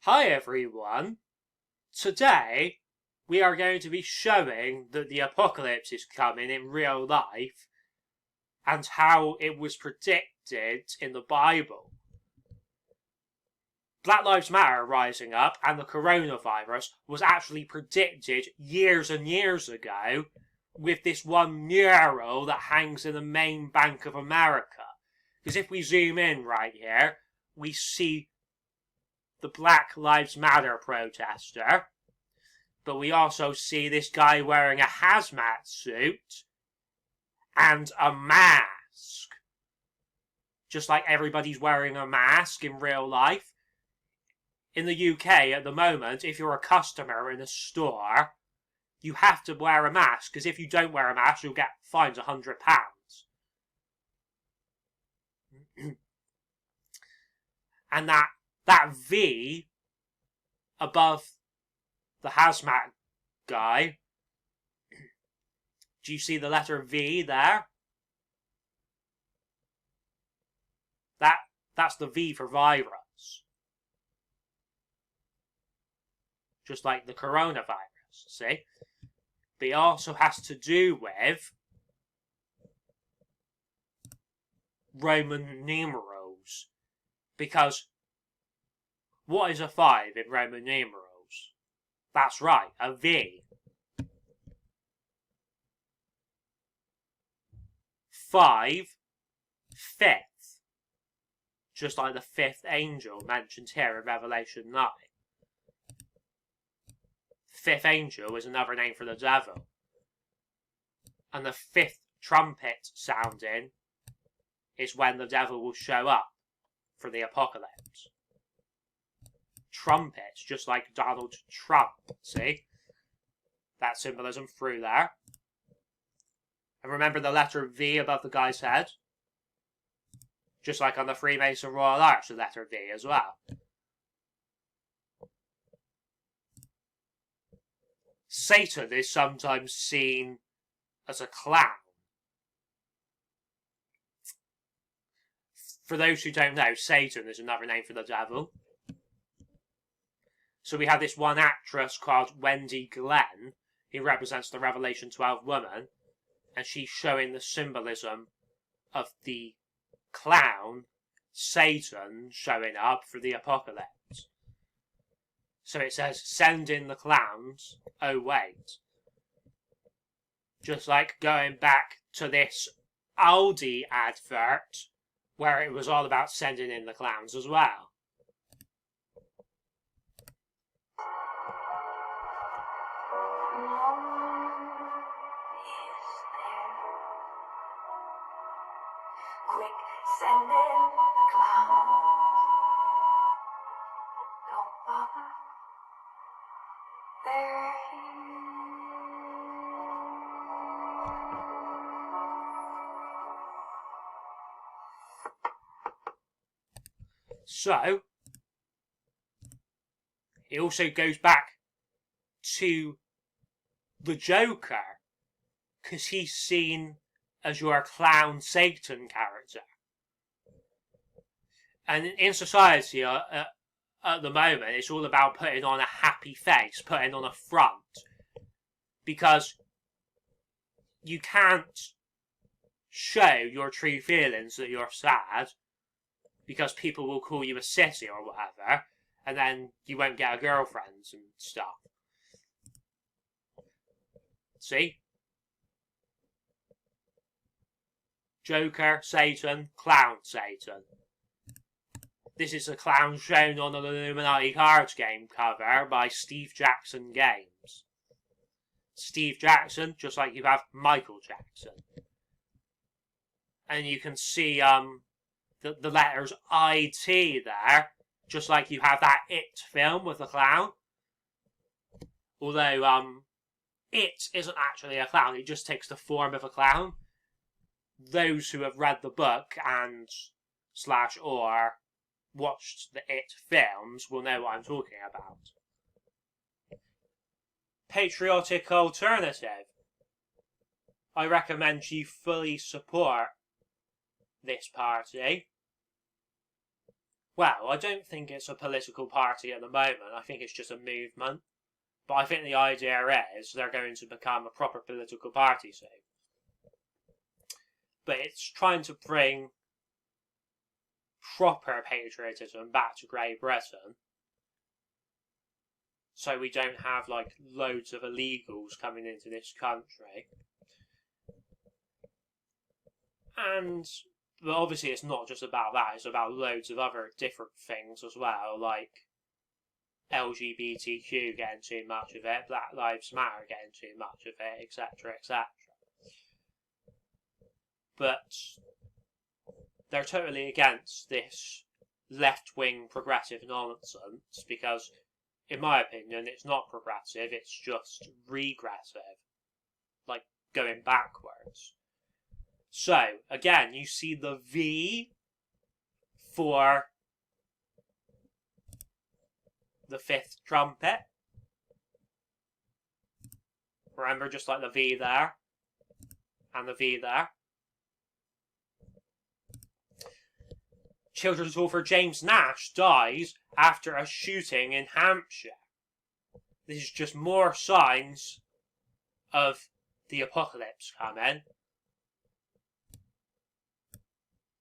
Hi everyone! Today we are going to be showing that the apocalypse is coming in real life and how it was predicted in the Bible. Black Lives Matter rising up and the coronavirus was actually predicted years and years ago with this one mural that hangs in the main Bank of America. Because if we zoom in right here, we see the Black Lives Matter protester, but we also see this guy wearing a hazmat suit and a mask. Just like everybody's wearing a mask in real life. In the UK at the moment, if you're a customer in a store, you have to wear a mask, because if you don't wear a mask, you'll get fined £100. And that V above the hazmat guy, do you see the letter V there? That's the V for virus. Just like the coronavirus, see? But it also has to do with Roman numerals. Because what is a 5 in Roman numerals? That's right, a V. 5, fifth. Just like the fifth angel mentioned here in Revelation 9. Fifth angel is another name for the devil. And the fifth trumpet sounding is when the devil will show up for the apocalypse. Trumpets, just like Donald Trump, see? That symbolism through there. And remember the letter V above the guy's head? Just like on the Freemason Royal Arch, the letter V as well. Satan is sometimes seen as a clown. For those who don't know, Satan is another name for the devil. So we have this one actress called Wendy Glenn, who represents the Revelation 12 woman, and she's showing the symbolism of the clown, Satan, showing up for the apocalypse. So it says, send in the clowns, oh wait. Just like going back to this Aldi advert, where it was all about sending in the clowns as well. Quick, send in the clowns. Don't bother. They're here. So, it also goes back to the Joker, because he's seen as your clown Satan character. And in society at the moment, it's all about putting on a happy face, putting on a front. Because you can't show your true feelings that you're sad, because people will call you a sissy or whatever, and then you won't get a girlfriend and stuff. See? Joker, Satan, clown, Satan. This is a clown shown on an Illuminati cards game cover by Steve Jackson Games. Steve Jackson, just like you have Michael Jackson. And you can see the letters IT there, just like you have that It film with the clown. Although It isn't actually a clown, it just takes the form of a clown. Those who have read the book and or watched the It films will know what I'm talking about. Patriotic alternative. I recommend you fully support this party. Well, I don't think it's a political party at the moment. I think it's just a movement. But I think the idea is they're going to become a proper political party soon. But it's trying to bring proper patriotism back to Great Britain, so we don't have like loads of illegals coming into this country. But obviously it's not just about that, it's about loads of other different things as well, like LGBTQ getting too much of it, Black Lives Matter getting too much of it, etc, etc. But they're totally against this left-wing progressive nonsense because, in my opinion, it's not progressive, it's just regressive. Like, going backwards. So, again, you see the V for the fifth trumpet. Remember, just like the V there, and the V there. Children's author James Nash dies after a shooting in Hampshire. This is just more signs of the apocalypse coming.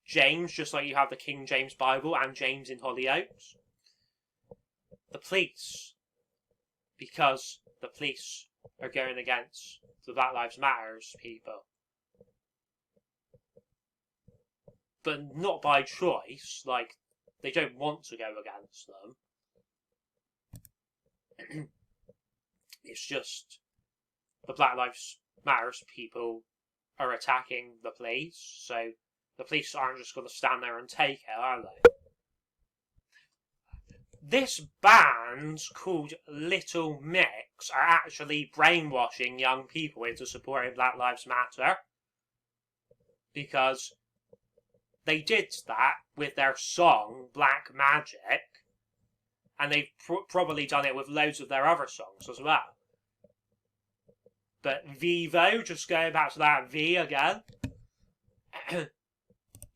James, just like you have the King James Bible and James in Hollyoaks. The police, because the police are going against the Black Lives Matter people. But not by choice, like, they don't want to go against them. It's just the Black Lives Matter people are attacking the police, so the police aren't just going to stand there and take it, are they? This band called Little Mix are actually brainwashing young people into supporting Black Lives Matter, because they did that with their song Black Magic, and they've probably done it with loads of their other songs as well. But Vivo, just going back to that V again,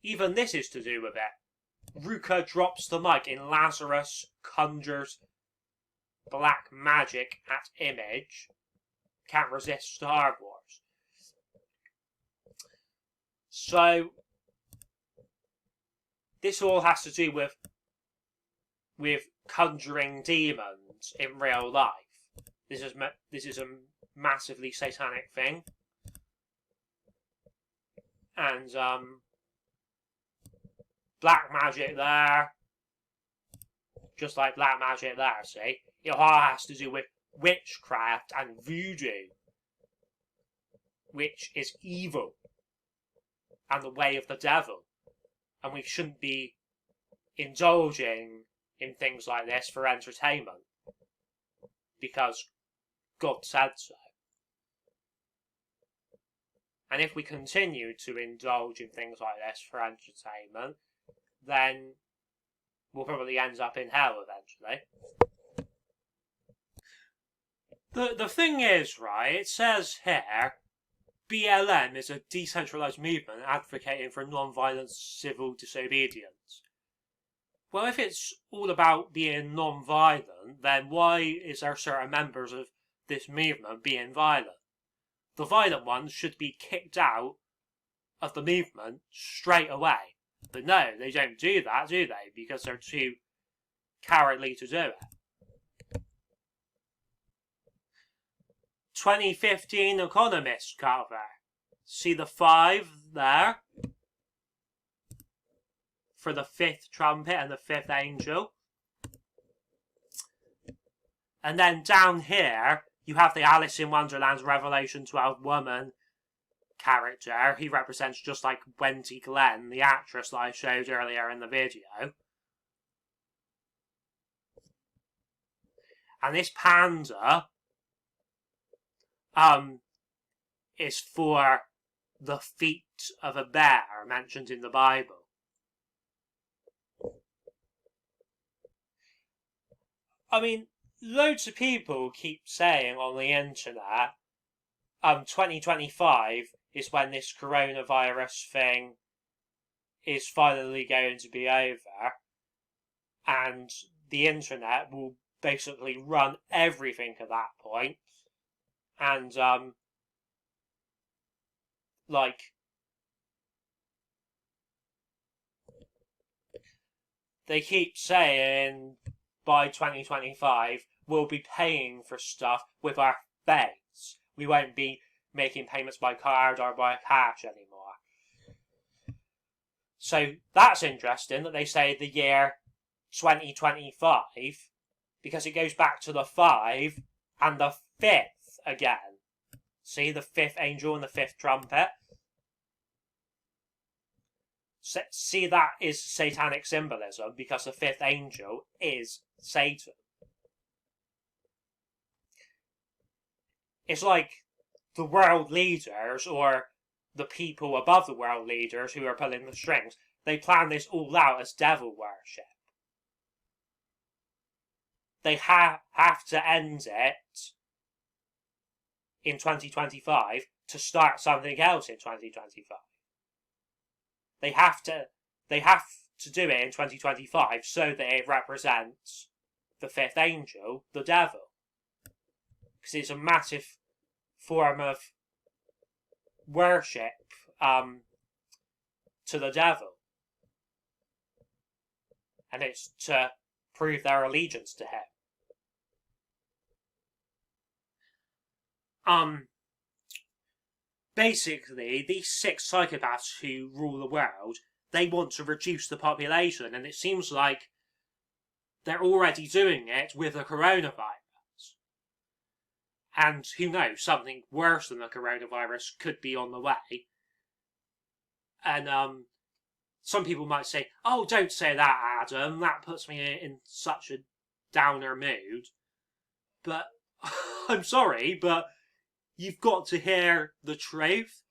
even this is to do with it. Ruka drops the mic in Lazarus conjures black magic at image. Can't resist Star Wars. So this all has to do with conjuring demons in real life. This is a massively satanic thing, and black magic there, just like black magic there. See, it all has to do with witchcraft and voodoo, which is evil and the way of the devil. And we shouldn't be indulging in things like this for entertainment, because God said so. And if we continue to indulge in things like this for entertainment, then we'll probably end up in hell eventually. The thing is, right, it says here, BLM is a decentralised movement advocating for non-violent civil disobedience. Well, if it's all about being non-violent, then why is there certain members of this movement being violent? The violent ones should be kicked out of the movement straight away. But no, they don't do that, do they? Because they're too cowardly to do it. 2015 Economist cover. See the 5 there? For the 5th trumpet and the 5th angel. And then down here, you have the Alice in Wonderland's Revelation 12 woman character. He represents just like Wendy Glenn, the actress that I showed earlier in the video. And this panda is for the feet of a bear mentioned in the Bible. I mean, loads of people keep saying on the internet, 2025 is when this coronavirus thing is finally going to be over. and the internet will basically run everything at that point, and they keep saying by 2025 we'll be paying for stuff with our face. We won't be making payments by card or by cash anymore. So that's interesting that they say the year 2025, because it goes back to the 5 and the 5th again. See, the 5th angel and the 5th trumpet? See, that is satanic symbolism, because the 5th angel is Satan. It's like the world leaders, or the people above the world leaders who are pulling the strings, they plan this all out as devil worship. They have to end it in 2025 to start something else in 2025. They have to do it in 2025 so that it represents the 5th angel, the devil. Because it's a massive form of worship to the devil. And it's to prove their allegiance to him. Basically, these 6 psychopaths who rule the world, they want to reduce the population, and it seems like they're already doing it with the coronavirus. And who knows, something worse than the coronavirus could be on the way. And some people might say, oh, don't say that, Adam, that puts me in such a downer mood. But I'm sorry, but you've got to hear the truth.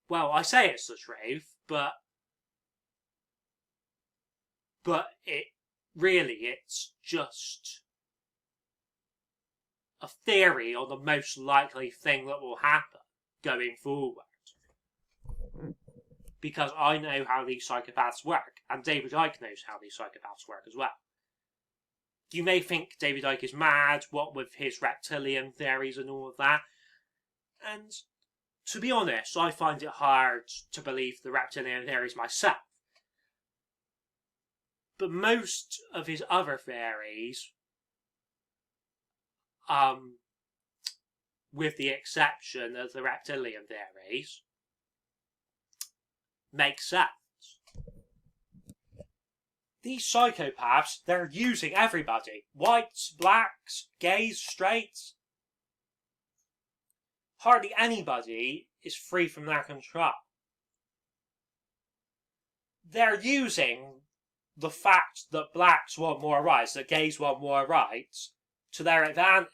Well, I say it's the truth, but it's just a theory on the most likely thing that will happen going forward. Because I know how these psychopaths work, and David Icke knows how these psychopaths work as well. You may think David Icke is mad, what with his reptilian theories and all of that. And to be honest, I find it hard to believe the reptilian theories myself. But most of his other theories, with the exception of the reptilian theories, make sense. These psychopaths, they're using everybody. Whites, blacks, gays, straights. Hardly anybody is free from their control. They're using the fact that blacks want more rights, that gays want more rights, to their advantage.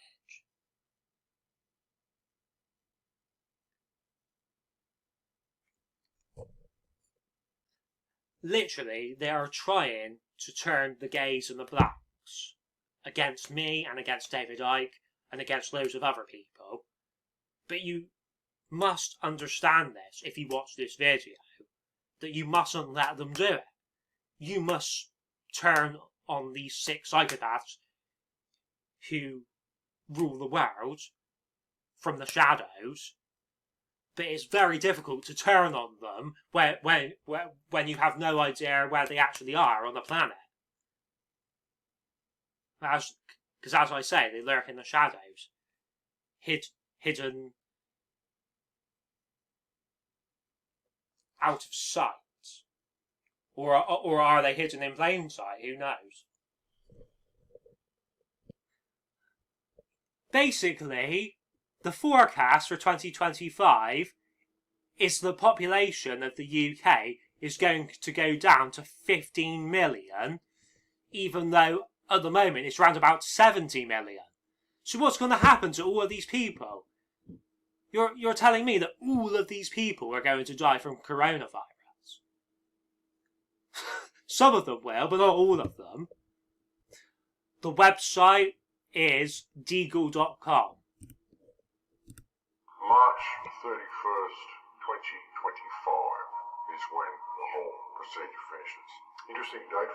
Literally, they are trying to turn the gays and the blacks against me and against David Icke and against loads of other people. But you must understand this if you watch this video, that you mustn't let them do it. You must turn on these 6 psychopaths who rule the world from the shadows. But it's very difficult to turn on them when you have no idea where they actually are on the planet. Because as I say, they lurk in the shadows, hidden out of sight. Or are they hidden in plain sight? Who knows? Basically, the forecast for 2025 is the population of the UK is going to go down to 15 million, even though at the moment it's around about 70 million. So what's going to happen to all of these people? You're telling me that all of these people are going to die from coronavirus? Some of them will, but not all of them. The website is deagle.com. March 31st, 2025. is when the whole procedure finishes. Interesting, he died